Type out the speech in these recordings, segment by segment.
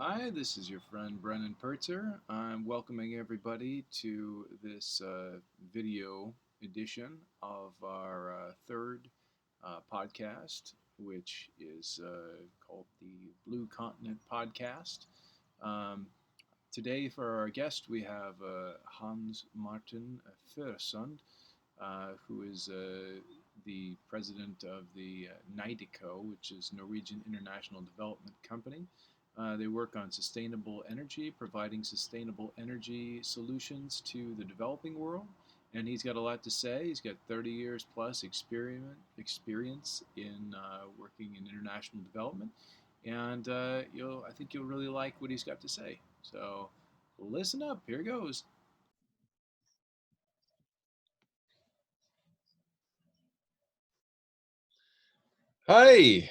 Hi, this is your friend Brennan Pertzer. I'm welcoming everybody to this video edition of our third podcast, which is called the Blue Continent Podcast. Um, Today, for our guest, we have Hans-Martin Førsund, who is the president of the NIDECO, which is Norwegian International Development Company. They work on sustainable energy, providing sustainable energy solutions to the developing world. And he's got a lot to say. He's got 30 years plus experience in working in international development. And I think you'll really like what he's got to say. So listen up. Here goes. Hi,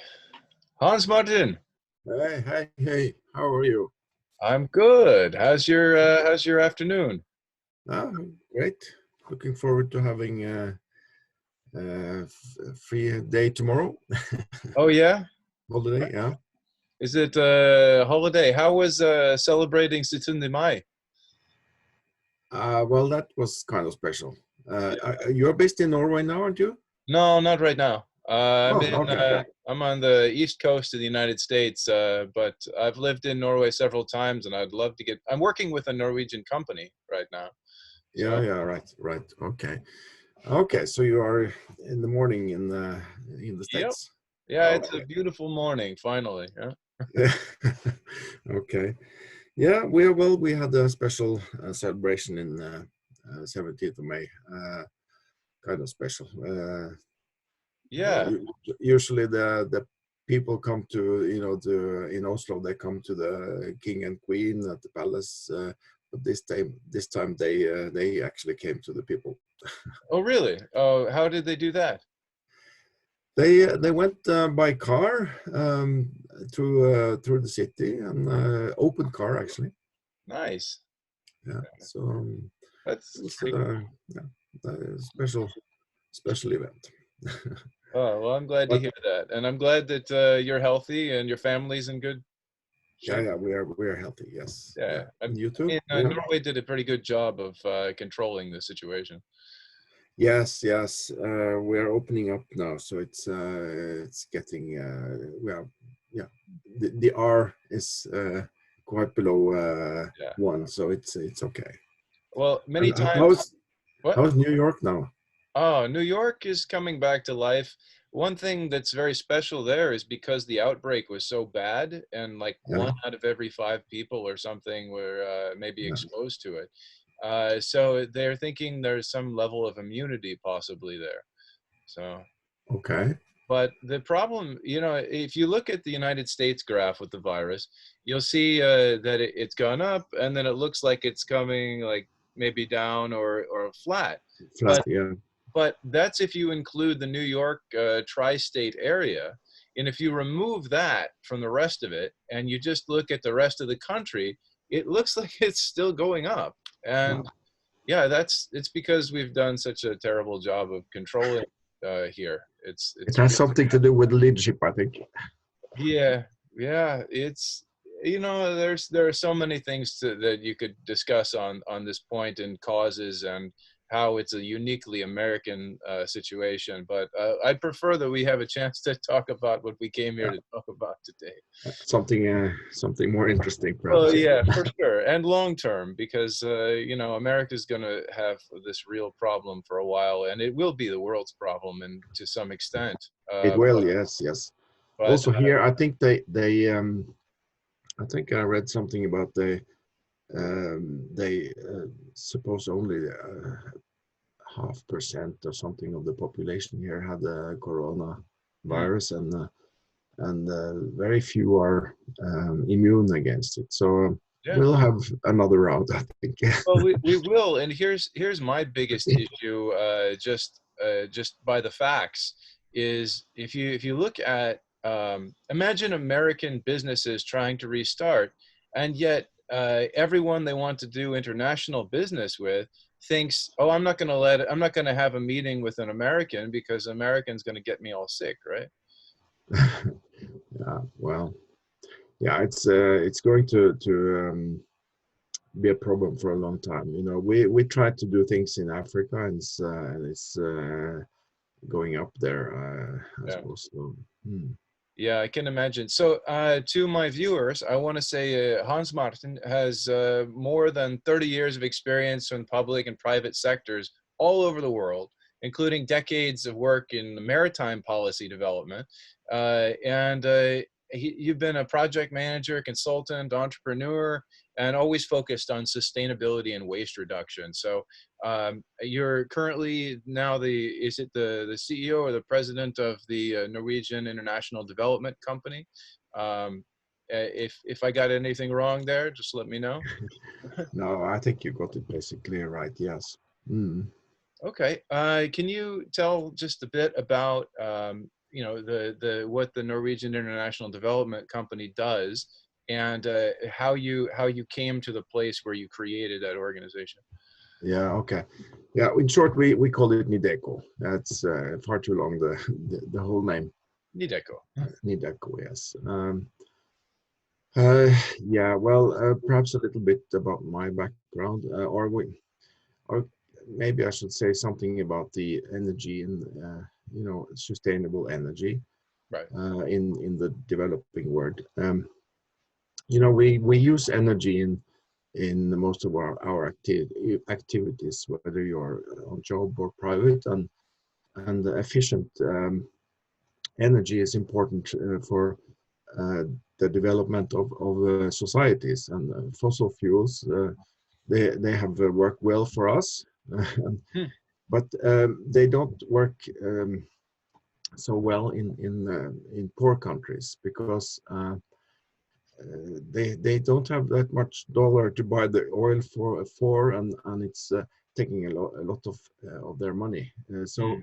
Hans Martin. Hey, how are you? I'm good. How's your afternoon? Ah, great. Looking forward to having a free day tomorrow. Oh yeah, Holiday, yeah. is it a holiday? How was celebrating 17 Mai? Well, that was kind of special. You're based in Norway now, aren't you? No, not right now. Oh, okay. I'm on the east coast of the United States, but I've lived in Norway several times, and I'd love to get. I'm working with a Norwegian company right now, so Yeah, right. Okay. So you are in the morning in the yep, States. yeah, it's a Okay. beautiful morning finally. Yeah. Yeah. Okay. Yeah. We had a special celebration in 17th of May. Kind of special. Yeah. Usually the people come to in Oslo, they come to the king and queen at the palace, but this time they actually came to the people. Oh, really? Oh, how did they do that? They went by car through the city, and open car actually. Nice. Yeah, so That's it was pretty cool. yeah, a special event. Oh, well, I'm glad to But hear that, and I'm glad that you're healthy and your family's in good shape. yeah, we are healthy. Yes, Yeah, yeah, and you too. Yeah. Norway did a pretty good job of controlling the situation. Yes. We are opening up now, so it's getting well, yeah. The R is quite below Yeah. one, so it's okay. Well, many And times, how's what? how's New York now? Oh, New York is coming back to life. One thing that's very special there is because the outbreak was so bad, and like Yeah, one out of every five people or something were maybe yeah. exposed to it. So they're thinking there's some level of immunity possibly there. So, Okay. but the problem, if you look at the United States graph with the virus, you'll see that it's gone up, and then it looks like it's coming like maybe down or flat. Flat. But Yeah. but that's if you include the New York tri-state area. And if you remove that from the rest of it and you just look at the rest of the country, it looks like it's still going up. And Wow. yeah, it's because we've done such a terrible job of controlling here. It It's has something to do with leadership, I think. yeah, yeah, it's there are so many things that you could discuss on this point and causes and how it's a uniquely American situation. But I'd prefer that we have a chance to talk about what we came here Yeah. to talk about today. Something more interesting, Well, perhaps. Yeah. yeah, for sure, and long term, because America's going to have this real problem for a while, and it will be the world's problem, and to some extent. It will. Yes. But Also here, I think I think I read something about they suppose only 0.5% or something of the population here had the corona hmm. virus, and very few are immune against it. So Yeah. we'll have another round, I think. Well, we will, and here's my biggest issue, just by the facts, is if you look at imagine American businesses trying to restart, and yet everyone they want to do international business with thinks, oh, I'm not going to have a meeting with an American because American's going to get me all sick, right? Yeah, well, yeah, it's going to be a problem for a long time. You know, we try to do things in Africa, and it's going up there, I Yeah. suppose. So, hmm. Yeah, I can imagine. So, to my viewers, I want to say Hans-Martin has more than 30 years of experience in public and private sectors all over the world, including decades of work in maritime policy development. You've been a project manager, consultant, entrepreneur, and always focused on sustainability and waste reduction. So, you're currently now is it the CEO or the president of the Norwegian International Development Company? If I got anything wrong there, just let me know. No, I think you got it basically right. Yes. Mm. Okay. Can you tell just a bit about the what the Norwegian International Development Company does and how you came to the place where you created that organization? Yeah. Okay. Yeah. In short, we call it Nideco. That's far too long. The whole name. Nideco. Nideco. Yes. Yeah. Well, perhaps a little bit about my background, or maybe I should say something about the energy and sustainable energy Right. in the developing world. We use energy in most of our activities, whether you're on job or private, and efficient energy is important for the development of societies, and fossil fuels. They have worked well for us, Hmm. but they don't work so well in poor countries because they don't have that much dollar to buy the oil for and it's taking a lot of their money, Hmm.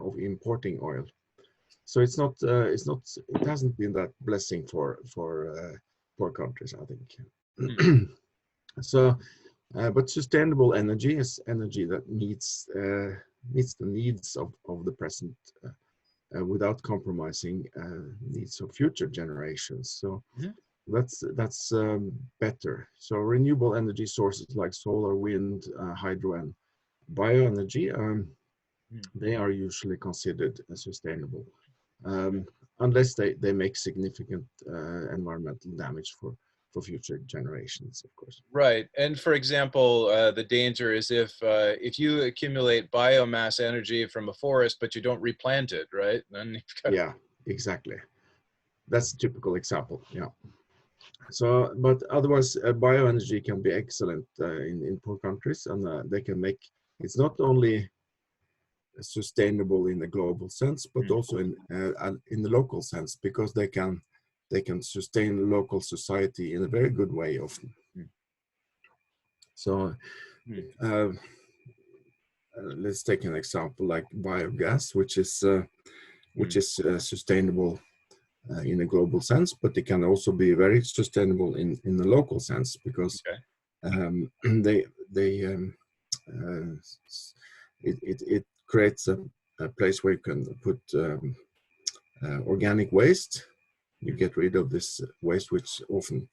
of importing oil. So it hasn't been that blessing for poor countries, I Hmm. think. So but sustainable energy is energy that meets the needs of the present, without compromising needs of future generations. So Hmm. that's better. So renewable energy sources like solar, wind, hydro, and bioenergy, Hmm. they are usually considered sustainable, um, unless they make significant environmental damage for future generations, of course. Right. And for example, the danger is if you accumulate biomass energy from a forest, but you don't replant it, right? Then you've got. Yeah, exactly. That's a typical example. Yeah. So, but otherwise, bioenergy can be excellent in poor countries, and they can make it's not only sustainable in the global sense, but Mm, also in the local sense, because they can sustain local society in a very good way often. mm, So mm, uh, let's take an example like biogas, which mm. is sustainable in a global sense, but it can also be very sustainable in the local sense because Okay. they uh, it creates a place where you can put organic waste. You Mm, get rid of this waste, which often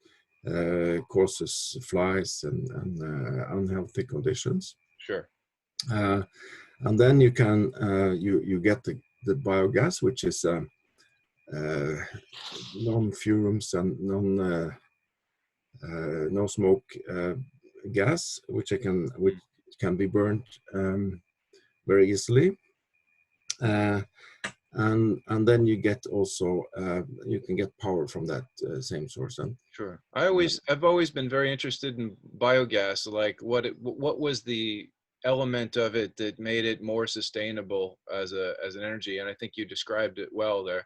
causes flies and unhealthy conditions. sure. Uh, and then you get the biogas, which is uh, non-fumes and no smoke gas, which Mm. can be burned very easily. Uh, and then you get also you can get power from that same source. And Sure. uh, I've always been very interested in biogas, like what was the element of it that made it more sustainable as an energy? And I think you described it well there.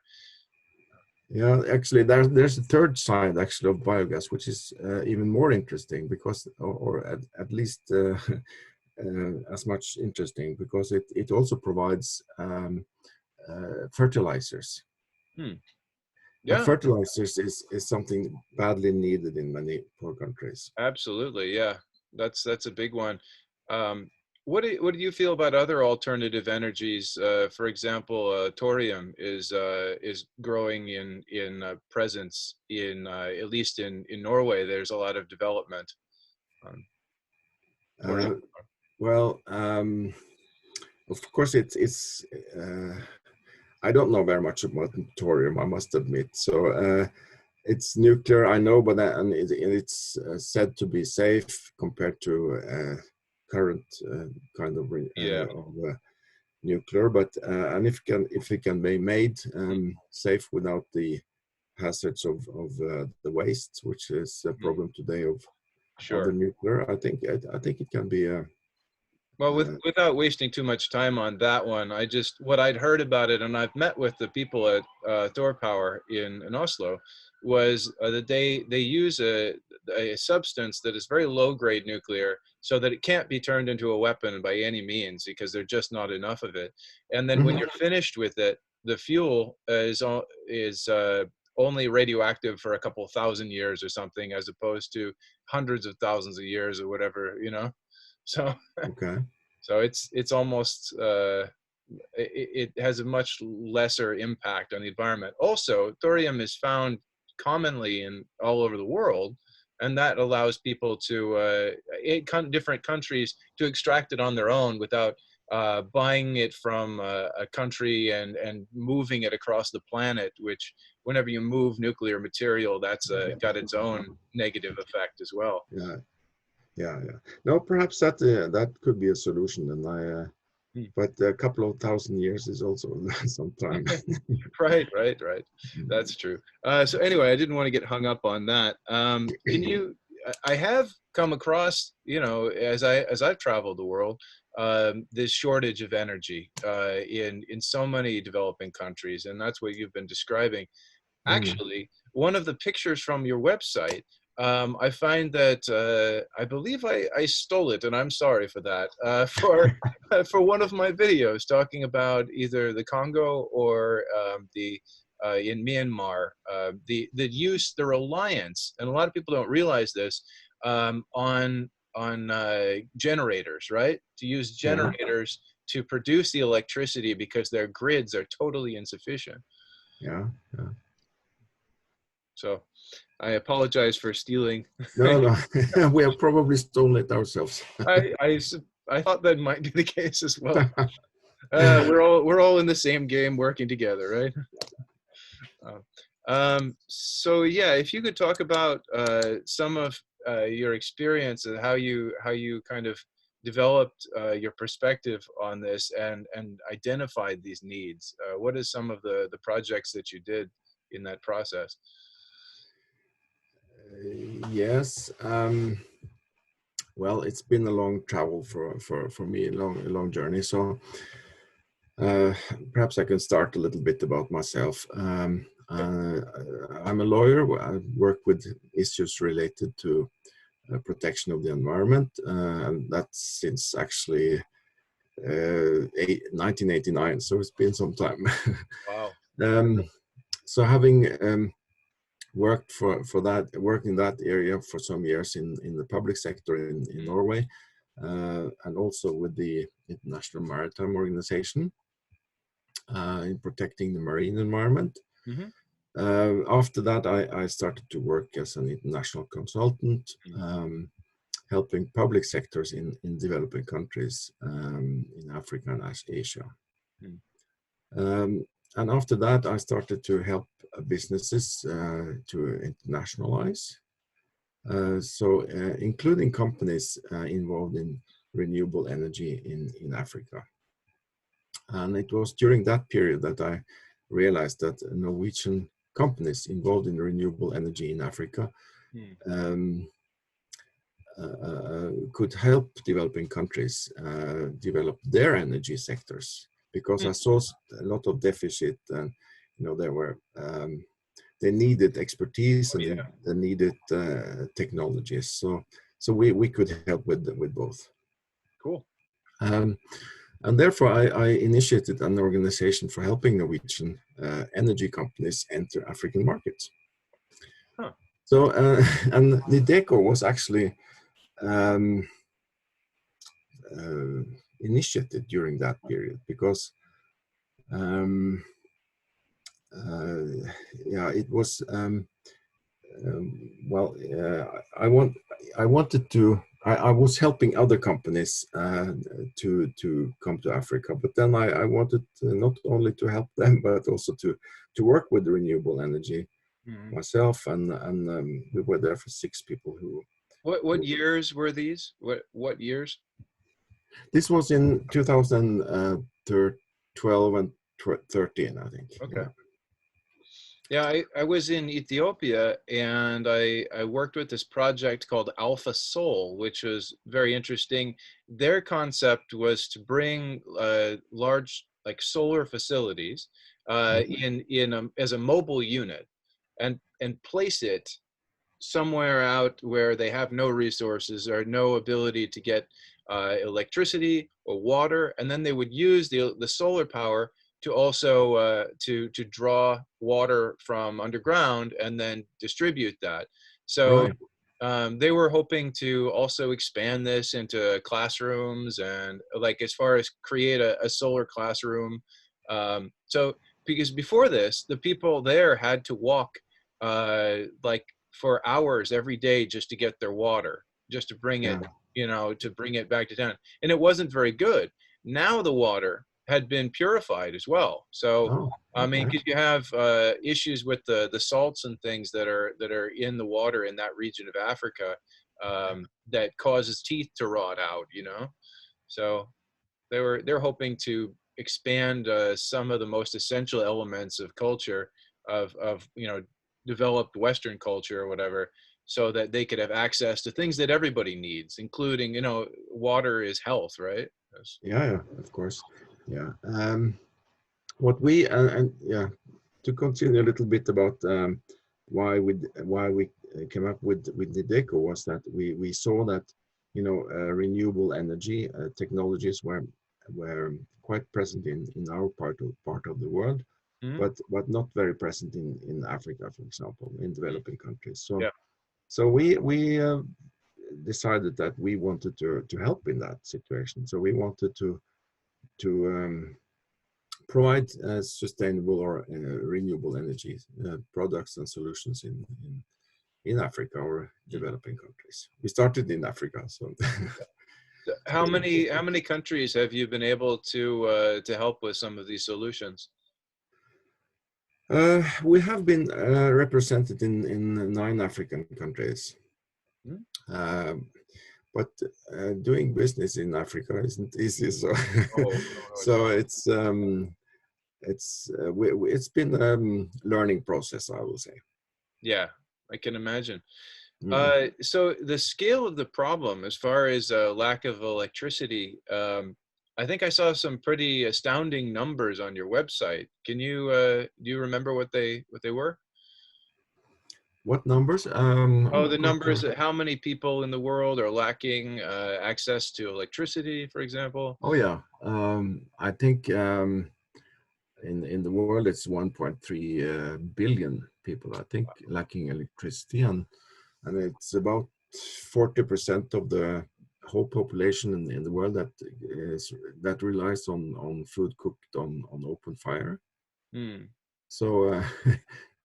yeah, actually, there's a third side actually of biogas, which is even more interesting because, or at least as much interesting because it also provides fertilizers. Hmm. And Yeah, fertilizers is something badly needed in many poor countries. absolutely. Yeah. That's a big one. Um, what do you feel about other alternative energies? For example, thorium is growing in presence in at least in Norway. There's a lot of development. What do Uh, well, of course, it's. I don't know very much about thorium, I must admit. So it's nuclear, I know, but and it's said to be safe compared to current kind of, yeah. nuclear. But and if it can be made safe without the hazards of the waste, which is a problem today of the Sure. nuclear, I think it can be a. Well, Uh, without wasting too much time on that one, what I'd heard about it, and I've met with the people at Thor Power in Oslo, was that they use a substance that is very low grade nuclear, so that it can't be turned into a weapon by any means because there's just not enough of it. And then when mhm. you're finished with it, the fuel is only radioactive for a couple thousand years or something, as opposed to hundreds of thousands of years or whatever, you know. So. Okay. So it's almost it has a much lesser impact on the environment. Also, thorium is found commonly in all over the world, and that allows people to different countries to extract it on their own without buying it from a country and moving it across the planet. Which, whenever you move nuclear material, that's got its own negative effect as well. Yeah. Yeah, yeah. No, perhaps that could be a solution. And but a couple of thousand years is also some time. Right. That's true. So anyway, I didn't want to get hung up on that. Can you? I have come across, as I've traveled the world, this shortage of energy in so many developing countries, and that's what you've been describing. Mm. Actually, one of the pictures from your website, I find that I believe I stole it, and I'm sorry for that, for for one of my videos talking about either the Congo or the in Myanmar, the reliance, and a lot of people don't realize this, on generators, right? To use Yeah, generators to produce the electricity because their grids are totally insufficient. yeah, yeah. So I apologize for stealing. No, no, we have probably stolen it ourselves. I, I, I thought that might be the case as well. We're all in the same game, working together, right? So yeah, if you could talk about some of your experience and how you kind of developed your perspective on this and identified these needs. What is some of the projects that you did in that process? Yes. Well, it's been a long travel for me, a long journey. So uh, perhaps I can start a little bit about myself. I'm a lawyer. I work with issues related to protection of the environment, and that's since actually 1989. So it's been some time. Wow. um, so having worked worked in that area for some years in the public sector in Norway, and also with the International Maritime Organization in protecting the marine environment. Mm-hmm. After that, I started to work as an international consultant, helping public sectors in developing countries in Africa and Asia. Mm-hmm. Um, and after that, I started to help businesses to internationalize. Including companies involved in renewable energy in Africa. And it was during that period that I realized that Norwegian companies involved in renewable energy in Africa um, could help developing countries develop their energy sectors, because I saw a lot of deficit, and there were they needed expertise Oh and yeah. they needed technologies. So we could help with both. Cool. Um, and therefore, I initiated an organization for helping Norwegian energy companies enter African markets. Huh. So, and the DECO was actually initiated during that period, because yeah, it was well, I wanted to. I was helping other companies to come to Africa, but then I wanted not only to help them, but also to work with renewable energy Mhm. myself, and we were there for 6 people What who years were these? What years? this was in 2012 and 13, I think. Okay. Yeah. Yeah, I was in Ethiopia and I worked with this project called Alpha Sol, which was very interesting. Their concept was to bring large like solar facilities Mhm. as a mobile unit and place it somewhere out where they have no resources or no ability to get electricity or water, and then they would use the solar power to also to draw water from underground and then distribute that. So Right. they were hoping to also expand this into classrooms and like as far as create a solar classroom. So because before this, the people there had to walk like for hours every day just to get their water, just to bring it, Yeah. to bring it back to town. And it wasn't very good. Now the water had been purified as well. So, Oh, I mean, okay. because you have issues with the salts and things that are in the water in that region of Africa that causes teeth to rot out. So they're hoping to expand some of the most essential elements of culture of developed Western culture or whatever, so that they could have access to things that everybody needs, including water is health, right? Yes. Yeah, yeah, of course. Yeah. What we and yeah, to continue a little bit about why we came up with the deco was that we saw that renewable energy technologies were quite present in our part of the world, Mhm. but not very present in Africa, for example, in developing countries. So Yeah. so we decided that we wanted to help in that situation. So we wanted to provide sustainable or renewable energy products and solutions in Africa or Mhm. developing countries. We started in Africa, so How many countries have you been able to help with some of these solutions? we have been represented in 9 African countries. Hmm? Um, but doing business in Africa isn't easy, so Oh, no, it's so not. it's been learning process, I will say. Yeah, I can imagine. Mm. So the scale of the problem, as far as lack of electricity, I think I saw some pretty astounding numbers on your website. Do you remember what they were? What numbers? Oh, I'm the quite. numbers. How many people in the world are lacking access to electricity, for example? Oh yeah, I think in the world it's 1.3 billion people, I think, lacking electricity, and it's about 40% of the whole population in the world that relies on food cooked on open fire. Hmm. So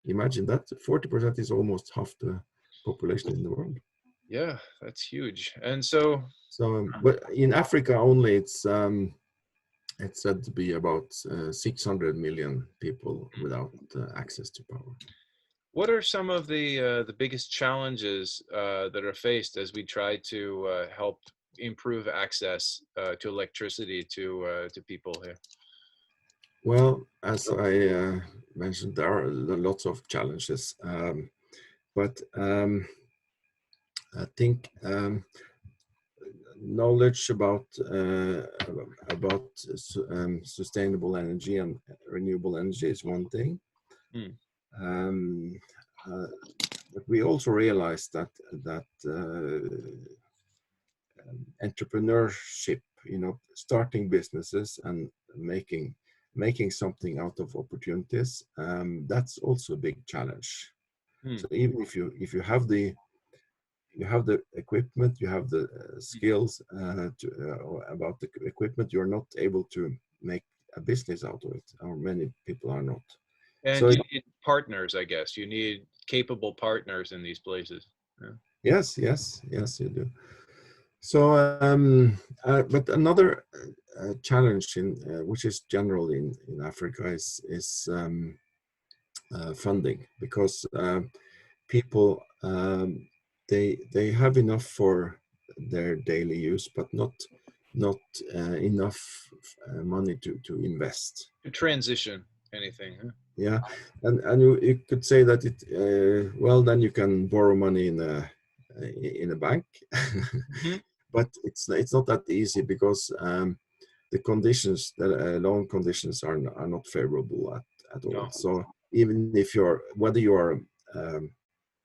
imagine that 40% is almost half the population in the world. Yeah, that's huge. And so, So, but in Africa only, it's said to be about 600 million people without access to power. what are some of the biggest challenges that are faced as we try to help improve access to electricity to people here? Well, as I mentioned, there are lots of challenges, but I think knowledge about sustainable energy and renewable energy is one thing. Hmm. Um, uh, but we also realize that entrepreneurship, starting businesses and making something out of opportunities, that's also a big challenge. Hmm. So even if you have you have the equipment, you have the skills about the equipment, you're not able to make a business out of it, or many people are not. So And you need partners, I guess. You need capable partners in these places. Yeah. yes, you do. So, but another challenge in which is general in Africa is funding, because people they have enough for their daily use, but not enough money to invest. To transition anything. Huh? Yeah, and you could say that it well, then you can borrow money in a bank, Mhm. but it's not that easy, because the conditions, the loan conditions are not favorable at all. No. So even if you're, whether you are um,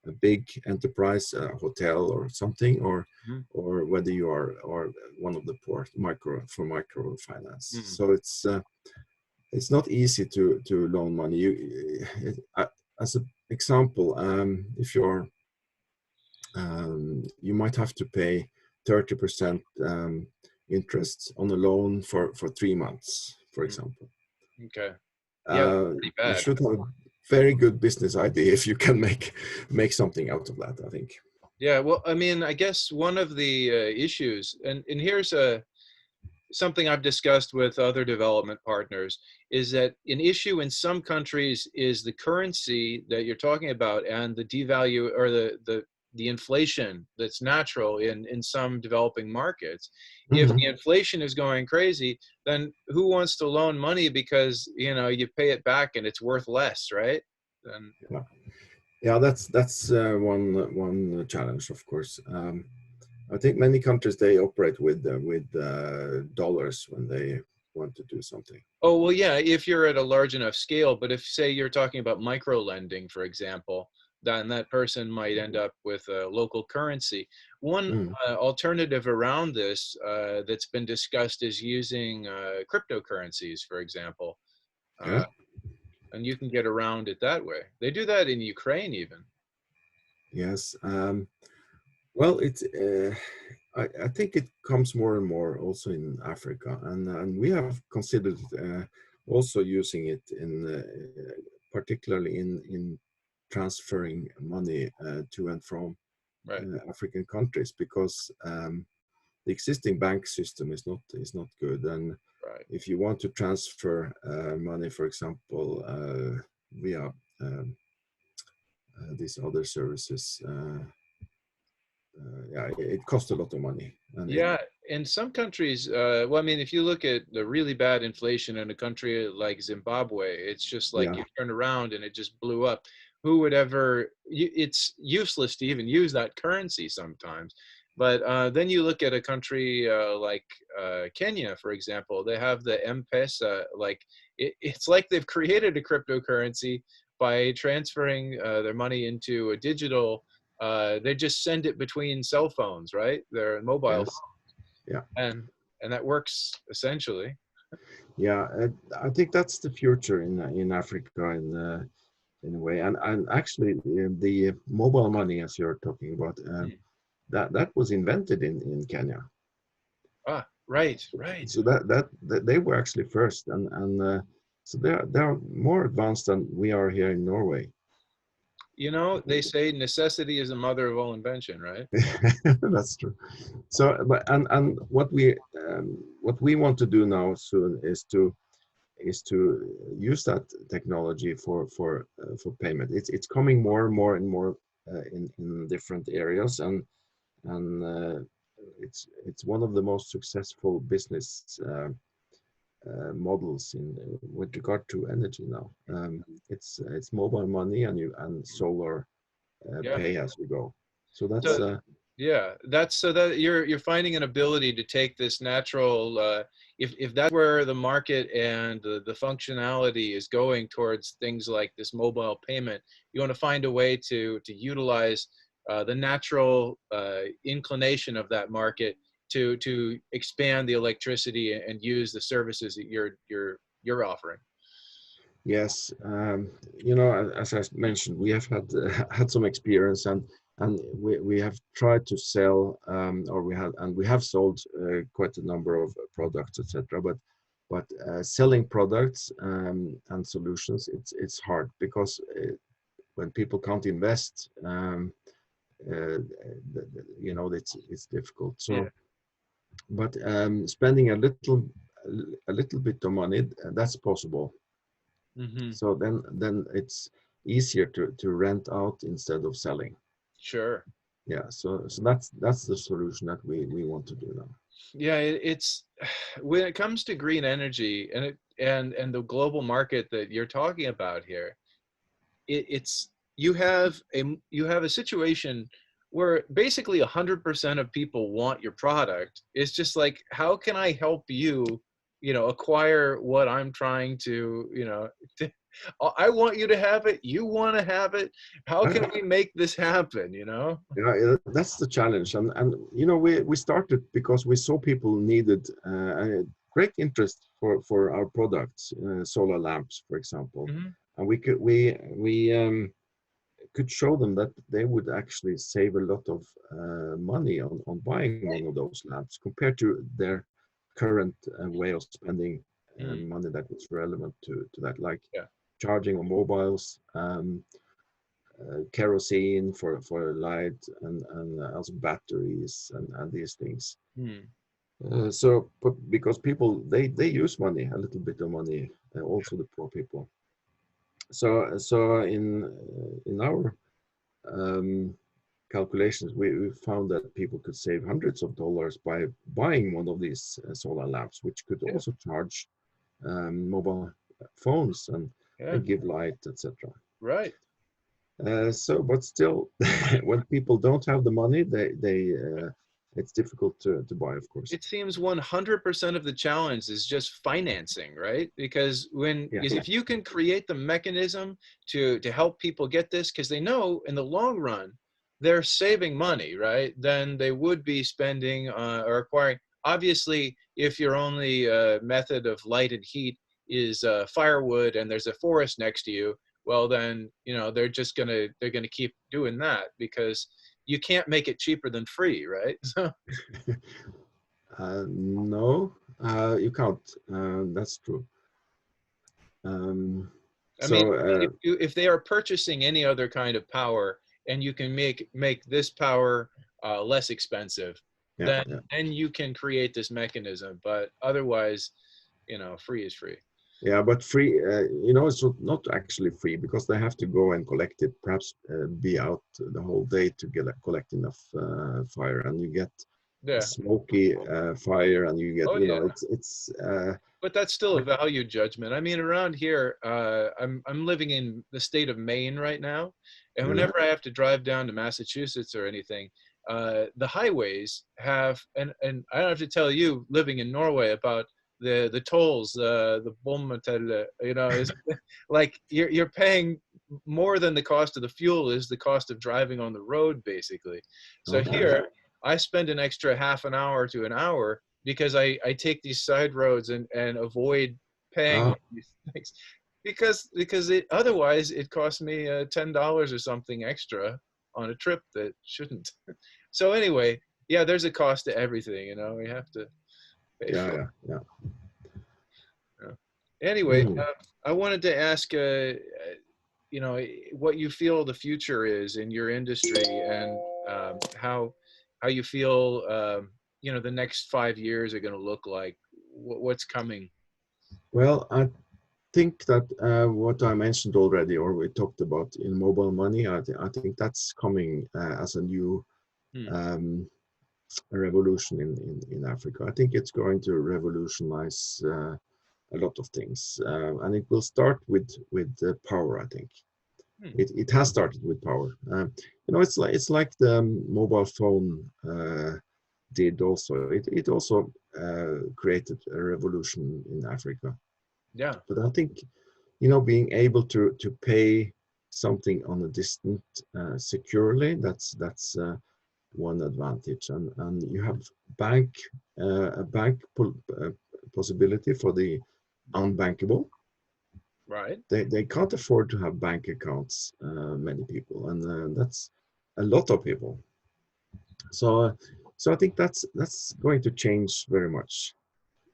a big enterprise, a hotel or something, Mhm. or whether you are or one of the poor microfinance. Mhm. So it's not easy to loan money. As an example, if you're you might have to pay 30% interest on a loan for 3 months, for Mhm. example. Okay. Yeah, that's pretty You bad. should have a very good business idea if you can make something out of that, I think. Yeah, well, I mean, I guess one of the issues, and here's something I've discussed with other development partners, is that an issue in some countries is the currency that you're talking about and the devalue, or the inflation that's natural in some developing markets. If Hmm. the inflation is going crazy, then who wants to loan money because you pay it back and it's worth less, right? And Yeah, yeah, that's one challenge, of course. I think many countries, they operate with dollars when they want to do something. oh, well, yeah, if you're at a large enough scale, but if, say, you're talking about micro lending, for example, then that person might end up with a local currency. One Mm. alternative around this that's been discussed is using cryptocurrencies, for example, Yeah. uh, and you can get around it that way. They do that in Ukraine, even. Yes. Well, I think it comes more and more also in Africa, and we have considered also using it particularly in transferring money to and from Right, African countries, because the existing bank system is not good. And right. if you want to transfer money, for example, via these other services, yeah, it costs a lot of money, and Yeah, in some countries, well, I mean, if you look at the really bad inflation in a country like Zimbabwe, it's just like yeah, you turn around and it just blew up. Who would ever? It's useless to even use that currency sometimes. But then you look at a country like Kenya, for example. They have the M-Pesa. Like it's like they've created a cryptocurrency by transferring their money into a digital. They just send it between cell phones, right? Their mobile, yes, yeah, and that works essentially. yeah. I think that's the future in Africa in a way. And actually, the mobile money, as you're talking about, Hmm. that was invented in Kenya. Ah, right, right. So that they were actually first, and so they're more advanced than we are here in Norway. They say necessity is the mother of all invention, right? That's true. So, but and what we want to do now soon is to use that technology for payment. It's coming more and more and more in different areas, and it's one of the most successful business models in with regard to energy now. It's mobile money, and solar Yeah. pay as you go. So that's So yeah, that's so that you're finding an ability to take this natural. If that's where the market and the functionality is going towards things like this mobile payment, you want to find a way to utilize the natural inclination of that market to expand the electricity and use the services that you're offering. yes. As I mentioned, we have had had some experience, and we have tried to sell, or we have sold quite a number of products, etc. But selling products and solutions, it's hard because when people can't invest, it's difficult. Yeah. So, but spending a little bit of money, that's possible. Mm-hmm. So then it's easier to rent out instead of selling. Sure. Yeah, so that's the solution that we want to do now. Yeah, it's when it comes to green energy and the global market that you're talking about here, it's you have a situation where basically 100% of people want your product. It's just like, how can I help you, acquire what I'm trying to, to, I want you to have it. You want to have it. How can Uh, we make this happen? yeah, that's the challenge, and we started because we saw people needed a great interest for our products, solar lamps, for example, Hmm. and we could show them that they would actually save a lot of money on buying one of those lamps compared to their current way of spending Mm, money that was relevant to that, like yeah. charging on mobiles, kerosene for light, and also batteries and these things. Mm, But because people they use money, a little bit of money, also the poor people. So in our um, calculations, we found that people could save hundreds of dollars by buying one of these solar lamps, which could yeah. also charge mobile phones Yeah. and give light, etc. Right. But still, when people don't have the money, they it's difficult to buy, of course. It seems 100% of the challenge is just financing, right? Because Yeah, if you can create the mechanism to help people get this, because they know in the long run they're saving money, right? Then they would be spending or acquiring. Obviously, if your only method of light and heat is firewood and there's a forest next to you, well then they're gonna keep doing that because you can't make it cheaper than free, right? So no, you can't. That's true. Um, I mean, so if they are purchasing any other kind of power and you can make this power less expensive, yeah, then yeah. you can create this mechanism. But otherwise, free is free. Yeah, but free, it's not actually free because they have to go and collect it, perhaps be out the whole day to collect enough fire, and you get a Yeah. smoky fire, and you get, Oh yeah. it's But that's still a value judgment. I mean, around here, I'm living in the state of Maine right now, and yeah, whenever I have to drive down to Massachusetts or anything, the highways have, and I don't have to tell you, living in Norway, about the tolls, the bommetel, is like you're paying more than the cost of the fuel is the cost of driving on the road, basically. So okay. here, I spend an extra half an hour to an hour because I take these side roads and avoid paying Ah, all these things because it otherwise it costs me $10 or something extra on a trip that shouldn't. So anyway, yeah, there's a cost to everything, we have to pay yeah, for yeah, yeah. it. Anyway, Mm. I wanted to ask, what you feel the future is in your industry and how you feel, the next 5 years are going to look like. What's coming? Well, I think that what I mentioned already, or we talked about in mobile money, I think that's coming as a new Hmm. um, revolution in Africa. I think it's going to revolutionize a lot of things, and it will start with power. I think Hmm. it has started with power. It's like the mobile phone did also. It also created a revolution in Africa. Yeah. But I think being able to pay something on a distant securely, that's one advantage, and you have bank a possibility for the unbankable. Right. They can't afford to have bank accounts, many people, and that's a lot of people. So I think that's going to change very much.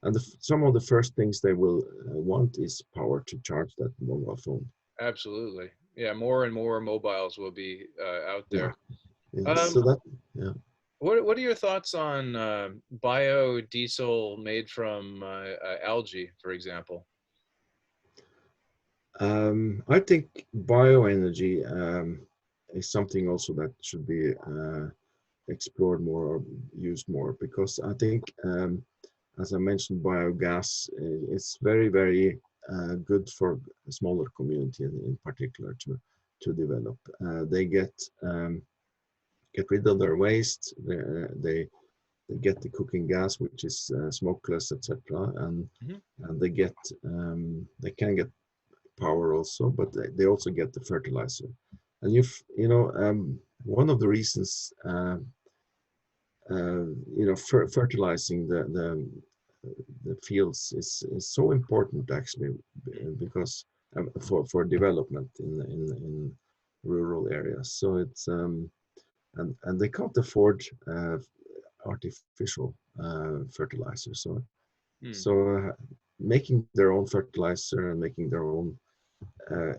And some of the first things they will want is power to charge that mobile phone. Absolutely. Yeah, more and more mobiles will be out Yeah, there. yeah. Um, So that, yeah. what are your thoughts on biodiesel made from algae, for example? I think bioenergy is something also that should be explored more or used more, because I think, as I mentioned, biogas is very, very good for a smaller community in particular to develop. They get rid of their waste. They get the cooking gas, which is smokeless, etc., Mhm. and they can get power also, but they also get the fertilizer. And one of the reasons fertilizing the fields is so important actually, because for development in rural areas. So it's and they can't afford artificial fertilizer. Hmm. So making their own fertilizer and making their own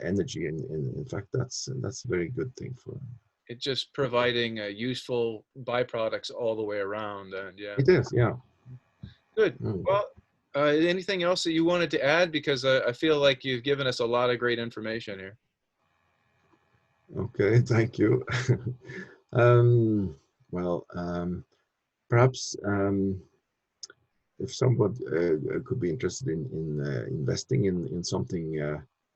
energy, in fact, that's a very good thing for. It's just providing useful byproducts all the way around, and yeah, It is, yeah. good. Mm. Well, anything else that you wanted to add? Because I feel like you've given us a lot of great information here. Okay, thank you. um, well, perhaps if someone could be interested in investing in something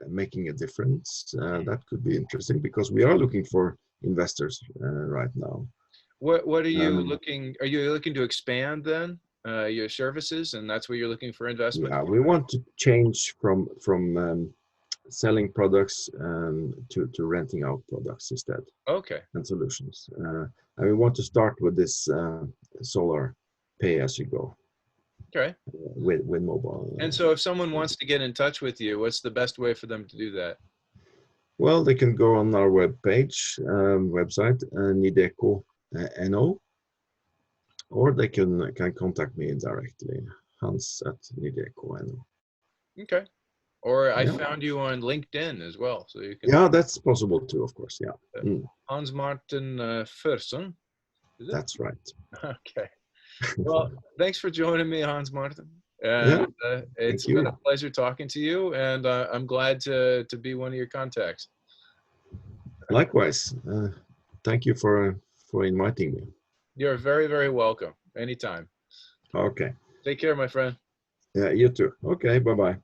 making a difference, that could be interesting, because we are looking for investors right now. What are you Um, looking? Are you looking to expand then your services, and that's where you're looking for investment? yeah, we want to change from selling products to renting out products instead, Okay, and solutions. And we want to start with this solar pay as you go okay. with mobile. And so, if someone wants to get in touch with you, what's the best way for them to do that? Well, they can go on our website, Nideco NO, or they can contact me directly, Hans at Nideco NO. Okay. Or I Yeah, found you on LinkedIn as well, so you can yeah, that's possible too, of course. Yeah, Hans-Martin Førsund. Is it? that's right. Okay. Well, thanks for joining me, Hans-Martin. And Yeah, it's thank been a you. pleasure talking to you, and I'm glad to be one of your contacts. Likewise. Thank you for inviting me. You're very, very welcome. Anytime. Okay. Take care, my friend. Yeah, you too. Okay, bye bye.